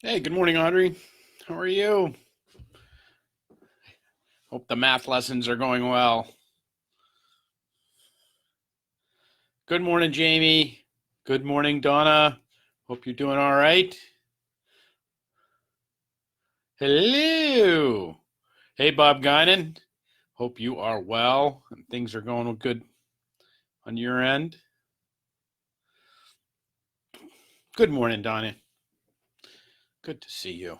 Hey, good morning, Audrey. How are you? Hope the math lessons are going well. Good morning, Jamie. Good morning, Donna. Hope you're doing all right. Hello. Hey, Bob Guinan. Hope you are well and things are going good on your end. Good morning, Donna. Good to see you.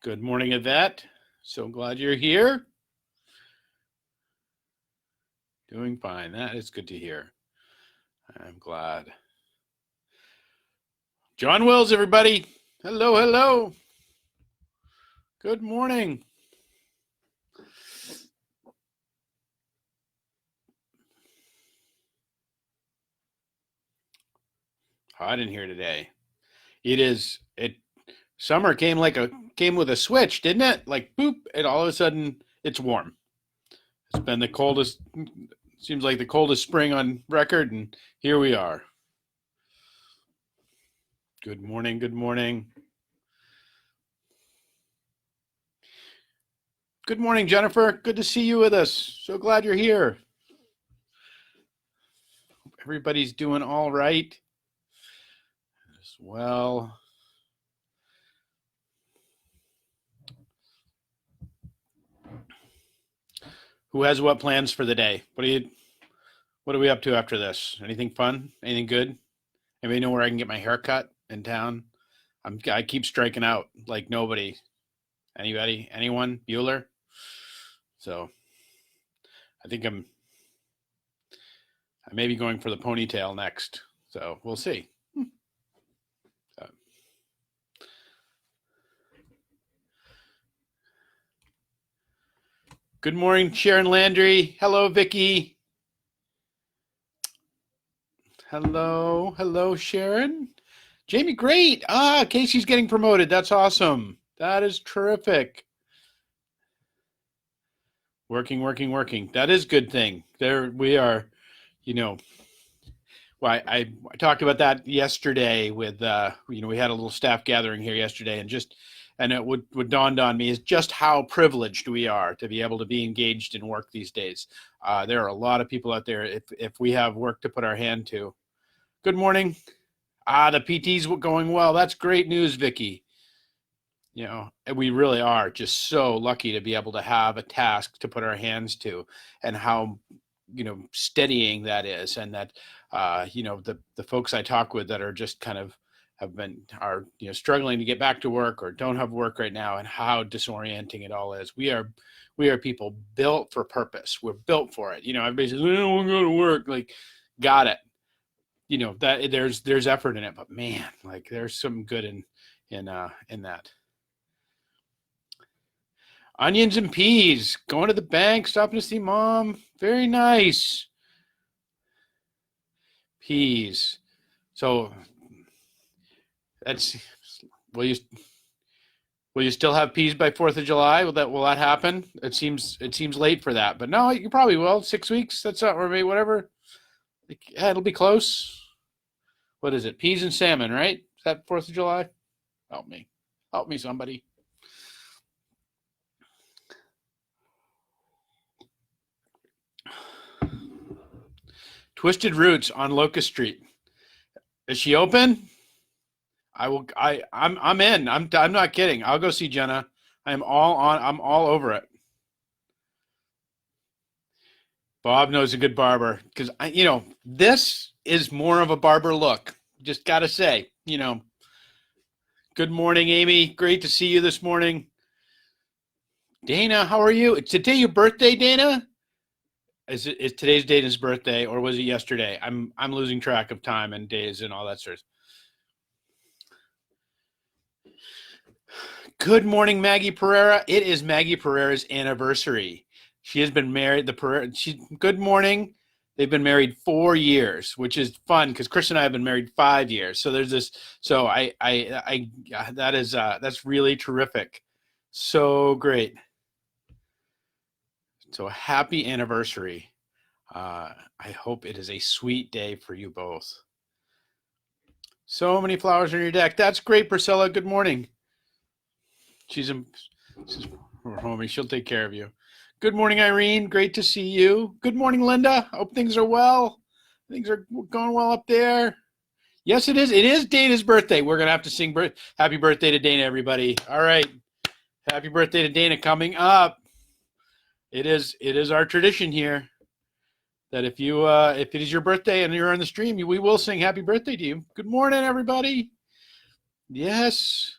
Good morning, Yvette. So glad you're here. Doing fine. That is good to hear. I'm glad. John Wills, everybody. Hello, hello. Good morning. Hot in here today. It summer came with a switch, didn't it? Like boop, and all of a sudden it's warm. It's been the coldest, seems like the coldest spring on record, and here we are. Good morning, good morning. Good morning, Jennifer. Good to see you with us. So glad you're here. Everybody's doing all right as well. Who has what plans for the day? What are we up to after this? Anything fun? Anything good? Anybody know where I can get my hair cut in town? I keep striking out like nobody. Anybody? Anyone? Bueller? So I may be going for the ponytail next. So we'll see. Uh, Good morning, Sharon Landry. Hello, Vicky. Hello, Sharon. Jamie, great. Casey's getting promoted. That's awesome. That is terrific. Working, working, working. That is a good thing. There we are, you know, well, I talked about that yesterday with we had a little staff gathering here yesterday, and what dawned on me is just how privileged we are to be able to be engaged in work these days. There are a lot of people out there. If we have work to put our hand to. Good morning. The PT's going well. That's great news, Vicky. And we really are just so lucky to be able to have a task to put our hands to, and how steadying that is, and that the folks I talk with that are just kind of are struggling to get back to work or don't have work right now, and how disorienting it all is. We are people built for purpose. We're built for it. Everybody says, I don't want to go to work. Like, got it. That there's effort in it, but man, like there's some good in that. Onions and peas, going to the bank, stopping to see mom. Very nice. Peas. So that's will you still have peas by 4th of July? Will that happen? It seems late for that, but no, you probably will. 6 weeks. That's not, or maybe whatever. Yeah, it'll be close. What is it? Peas and salmon, right? Is that 4th of July? Help me, somebody. Twisted Roots on Locust Street. Is she open? I'm in. I'm not kidding. I'll go see Jenna. I'm all over it. Bob knows a good barber, because this is more of a barber look. Just gotta say. Good morning, Amy. Great to see you this morning. Dana, how are you? Is today your birthday, Dana? Is today's Dana's birthday, or was it yesterday? I'm losing track of time and days and all that sort of. Good morning, Maggie Pereira. It is Maggie Pereira's anniversary. She has been married. Good morning. They've been married 4 years, which is fun because Chris and I have been married 5 years. So there's this. So that's really terrific. So great. So happy anniversary. I hope it is a sweet day for you both. So many flowers on your deck. That's great, Priscilla. Good morning. She's homie. She'll take care of you. Good morning, Irene. Great to see you. Good morning, Linda. Hope things are well. Things are going well up there. Yes, it is. It is Dana's birthday. We're going to have to sing happy birthday to Dana, everybody. All right. Happy birthday to Dana coming up. It is our tradition here that if it is your birthday and you're on the stream, we will sing happy birthday to you. Good morning, everybody. Yes.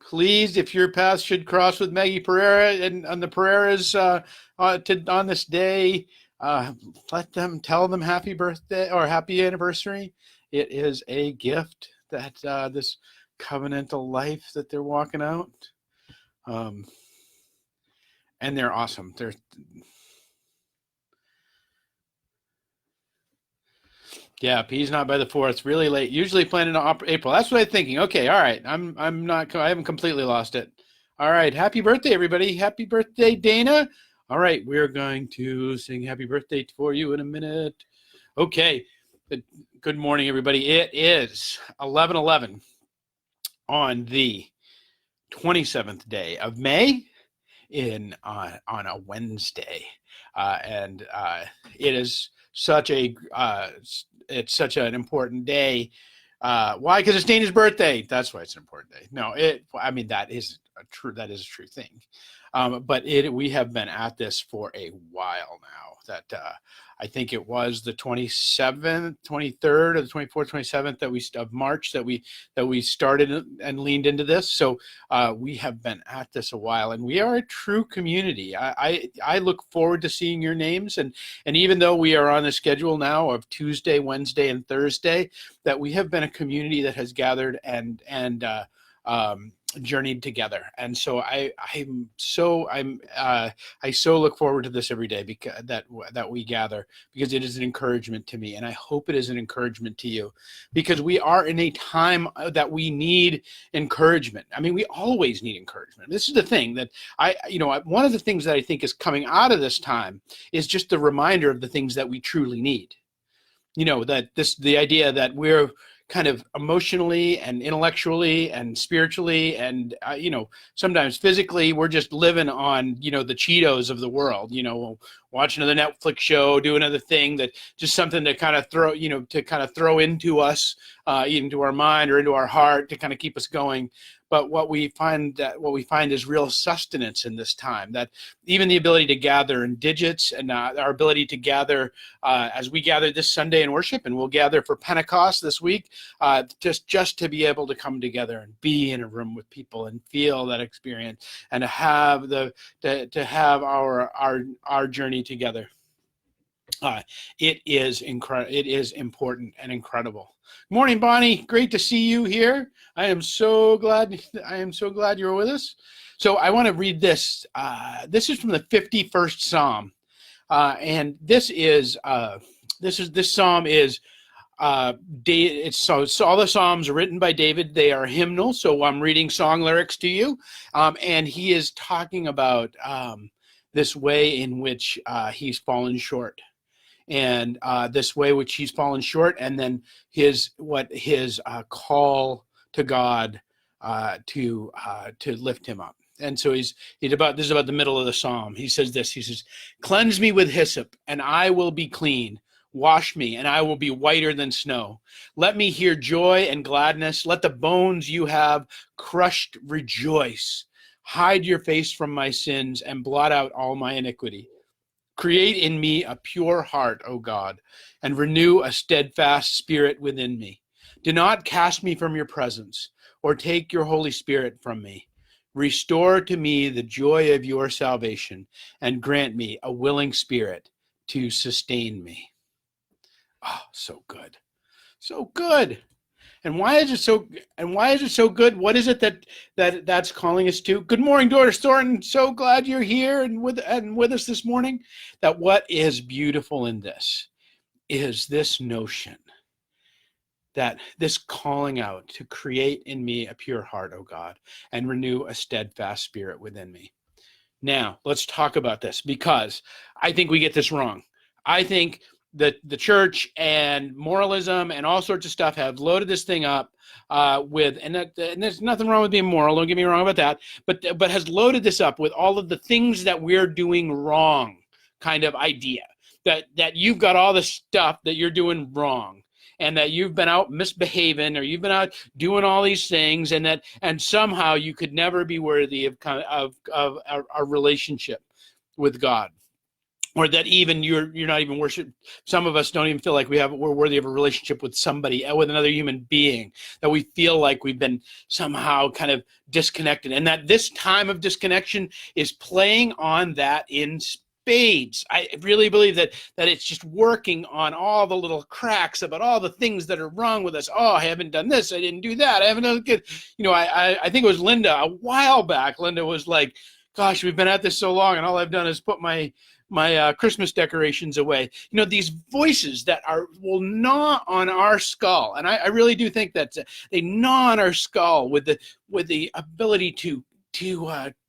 Please, if your path should cross with Maggie Pereira and on the Pereiras on this day, tell them happy birthday or happy anniversary. It is a gift that this covenantal life that they're walking out, and they're awesome. Yeah, P's not by the 4th. Really late. Usually planning on April. That's what I'm thinking. Okay, all right. I haven't completely lost it. All right. Happy birthday, everybody. Happy birthday, Dana. All right, we're going to sing happy birthday for you in a minute. Okay. Good morning, everybody. It is 11:11 on the 27th day of May on a Wednesday, and it is such an important day. Why? Because it's Dana's birthday. That's why it's an important day. No, that is a true thing. But we have been at this for a while now. That I think it was the 27th, 23rd, or the 24th, 27th of March that we started and leaned into this. So we have been at this a while, and we are a true community. I look forward to seeing your names, and even though we are on the schedule now of Tuesday, Wednesday, and Thursday, that we have been a community that has gathered and journeyed together. And so I so look forward to this every day, because that we gather, because it is an encouragement to me, and I hope it is an encouragement to you, because we are in a time that we need encouragement. I mean, we always need encouragement. This is the thing that one of the things that I think is coming out of this time is just the reminder of the things that we truly need. The idea that we're kind of emotionally and intellectually and spiritually and sometimes physically, we're just living on the Cheetos of the world, watch another Netflix show, do another thing, that just something to kind of throw into us, into our mind or into our heart, to kind of keep us going. But what we find is real sustenance in this time, that even the ability to gather in digits, and our ability to gather as we gather this Sunday in worship, and we'll gather for Pentecost this week, just to be able to come together and be in a room with people and feel that experience, and to have our journey together. It is incredible. It is important and incredible. Morning, Bonnie. Great to see you here. I am so glad you're with us. So I want to read this. This is from the 51st Psalm, and this psalm is all the Psalms are written by David. They are hymnal. So I'm reading song lyrics to you, and he is talking about this way in which he's fallen short. And this way which he's fallen short, and then his call to God to lift him up. And so this is about the middle of the psalm. He says this. He says, "Cleanse me with hyssop, and I will be clean. Wash me, and I will be whiter than snow. Let me hear joy and gladness. Let the bones you have crushed rejoice. Hide your face from my sins and blot out all my iniquity. Create in me a pure heart, O God, and renew a steadfast spirit within me. Do not cast me from your presence, or take your Holy Spirit from me. Restore to me the joy of your salvation, and grant me a willing spirit to sustain me." Oh, so good. So good. And why is it so good? What is it that's calling us to? Good morning, Doris Thornton. So glad you're here and with us this morning. That what is beautiful in this is this notion, that this calling out to create in me a pure heart, O God, and renew a steadfast spirit within me. Now, let's talk about this, because I think we get this wrong. I think the church and moralism and all sorts of stuff have loaded this thing up and there's nothing wrong with being moral, don't get me wrong about that, but has loaded this up with all of the things that we're doing wrong kind of idea, that you've got all the stuff that you're doing wrong, and that you've been out misbehaving, or you've been out doing all these things, and somehow you could never be worthy of a relationship with God. Or that even you're not even worship. Some of us don't even feel like we're worthy of a relationship with somebody, with another human being, that we feel like we've been somehow kind of disconnected, and that this time of disconnection is playing on that in spades. I really believe that it's just working on all the little cracks about all the things that are wrong with us. Oh, I haven't done this, I didn't do that, I haven't done good. I think it was Linda a while back. Linda was like, gosh, we've been at this so long, and all I've done is put my Christmas decorations away. These voices that will gnaw on our skull, and I really do think that they gnaw on our skull with the ability to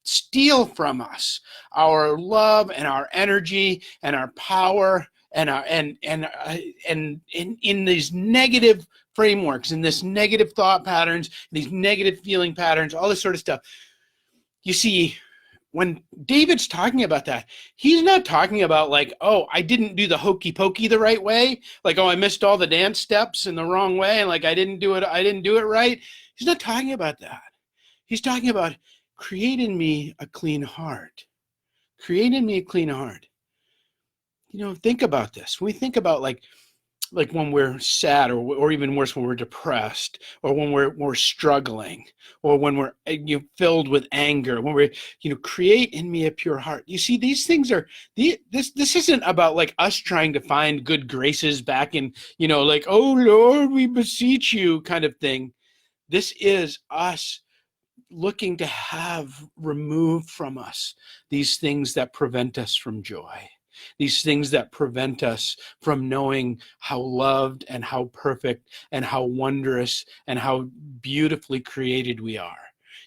steal from us our love and our energy and our power and in these negative frameworks, in this negative thought patterns, these negative feeling patterns, all this sort of stuff. You see, when David's talking about that, he's not talking about like, oh, I didn't do the hokey pokey the right way. Like, oh, I missed all the dance steps in the wrong way. And like, I didn't do it right. He's not talking about that. He's talking about create in me a clean heart. Create in me a clean heart. Think about this. When we think about like when we're sad, or even worse, when we're depressed, or when we're struggling, or when we're filled with anger, when we're create in me a pure heart. You see, these things are this isn't about like us trying to find good graces back in like, oh Lord, we beseech you kind of thing. This is us looking to have removed from us these things that prevent us from joy. These things that prevent us from knowing how loved and how perfect and how wondrous and how beautifully created we are.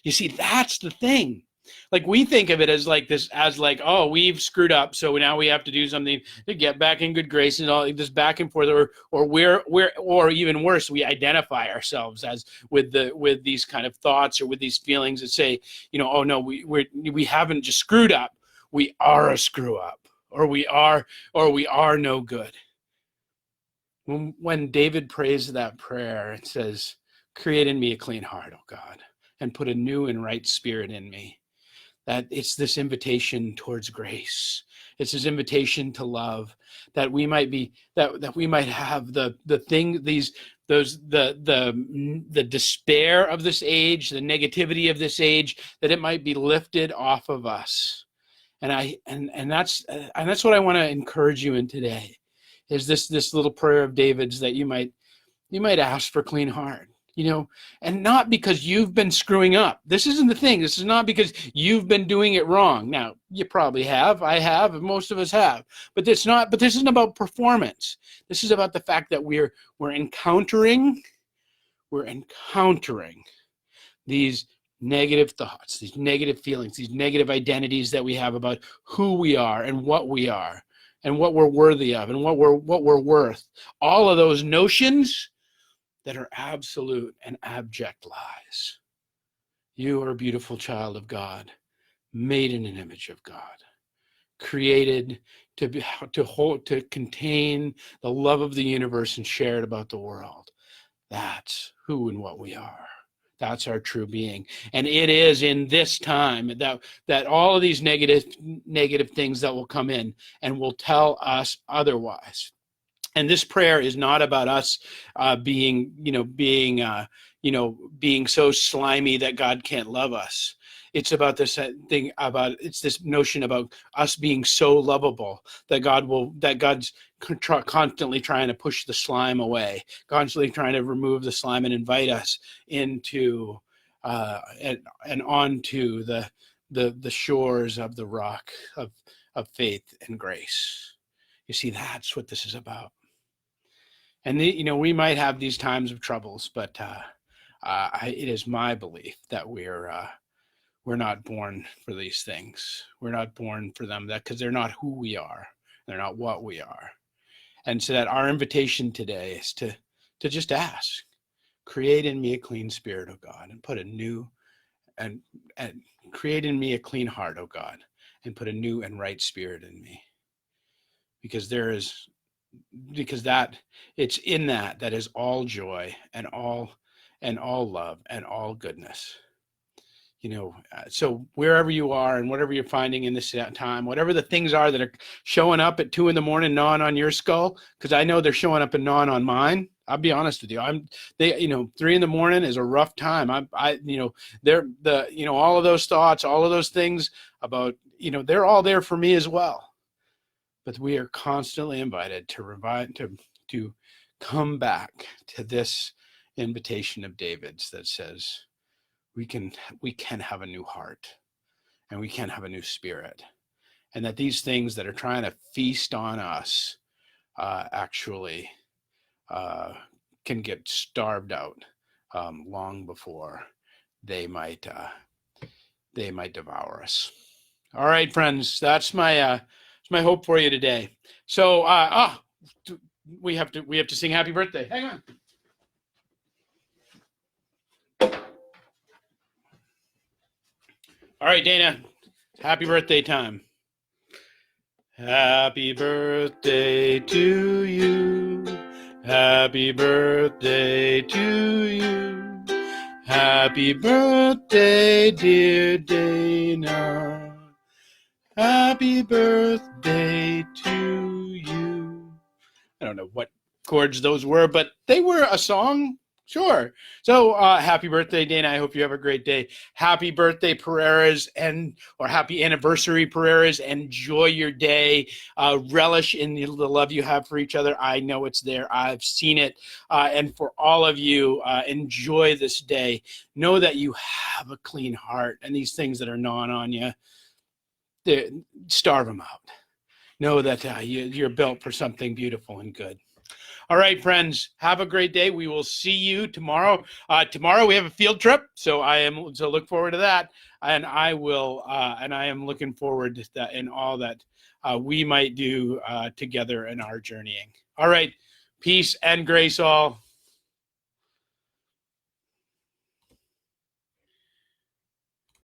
You see, that's the thing. Like, we think of it as like this, as like, oh, we've screwed up, so now we have to do something to get back in good grace, and all this back and forth, or even worse, we identify ourselves as with these kind of thoughts or with these feelings that say, oh no, we haven't just screwed up, we are a screw up. Or we are no good. When David prays that prayer, it says, create in me a clean heart, O God, and put a new and right spirit in me. That it's this invitation towards grace. It's this invitation to love, that we might be, that we might have the despair of this age, the negativity of this age, that it might be lifted off of us. And that's what I want to encourage you in today, is this little prayer of David's, that you might ask for clean heart, and not because you've been screwing up. This isn't the thing. This is not because you've been doing it wrong. Now, you probably have, I have, most of us have, but this isn't about performance. This is about the fact that we're encountering these negative thoughts, these negative feelings, these negative identities that we have about who we are and what we're worthy of, and what we're worth. All of those notions that are absolute and abject lies. You are a beautiful child of God, made in an image of God, created to contain the love of the universe and share it about the world. That's who and what we are. That's our true being. And it is in this time that all of these negative things that will come in and will tell us otherwise. And this prayer is not about us being so slimy that God can't love us. It's about this thing it's this notion about us being so lovable that God's constantly trying to push the slime away, constantly trying to remove the slime and invite us into and onto the shores of the rock of faith and grace. You see, that's what this is about. And we might have these times of troubles, but it is my belief that we're not born for these things. We're not born for them, because they're not who we are. They're not what we are. And so that our invitation today is to just ask, create in me a clean spirit, oh God, and put a new and create in me a clean heart, oh God, and put a new and right spirit in me. Because that it's in that is all joy and all love and all goodness. So wherever you are and whatever you're finding in this time, whatever the things are that are showing up at 2 a.m. gnawing on your skull, because I know they're showing up and gnawing on mine. I'll be honest with you. 3 a.m. is a rough time. All of those thoughts, all of those things about, they're all there for me as well. But we are constantly invited to come back to this invitation of David's that says we can have a new heart and we can have a new spirit, and that these things that are trying to feast on us actually can get starved out long before they might devour us. All right, friends, that's my hope for you today. So we have to sing happy birthday. Hang on. All right, Dana, happy birthday time. Happy birthday to you. Happy birthday to you. Happy birthday, dear Dana. Happy birthday to you. I don't know what chords those were, but they were a song. Sure. So happy birthday, Dana. I hope you have a great day. Happy birthday, Pereiras, or happy anniversary, Pereiras. Enjoy your day. Relish in the love you have for each other. I know it's there. I've seen it. And for all of you, enjoy this day. Know that you have a clean heart, and these things that are gnawing on you, starve them out. Know that you're built for something beautiful and good. All right, friends, have a great day. We will see you tomorrow. Tomorrow we have a field trip, so look forward to that. And I am looking forward to that and all that we might do together in our journeying. All right, peace and grace all.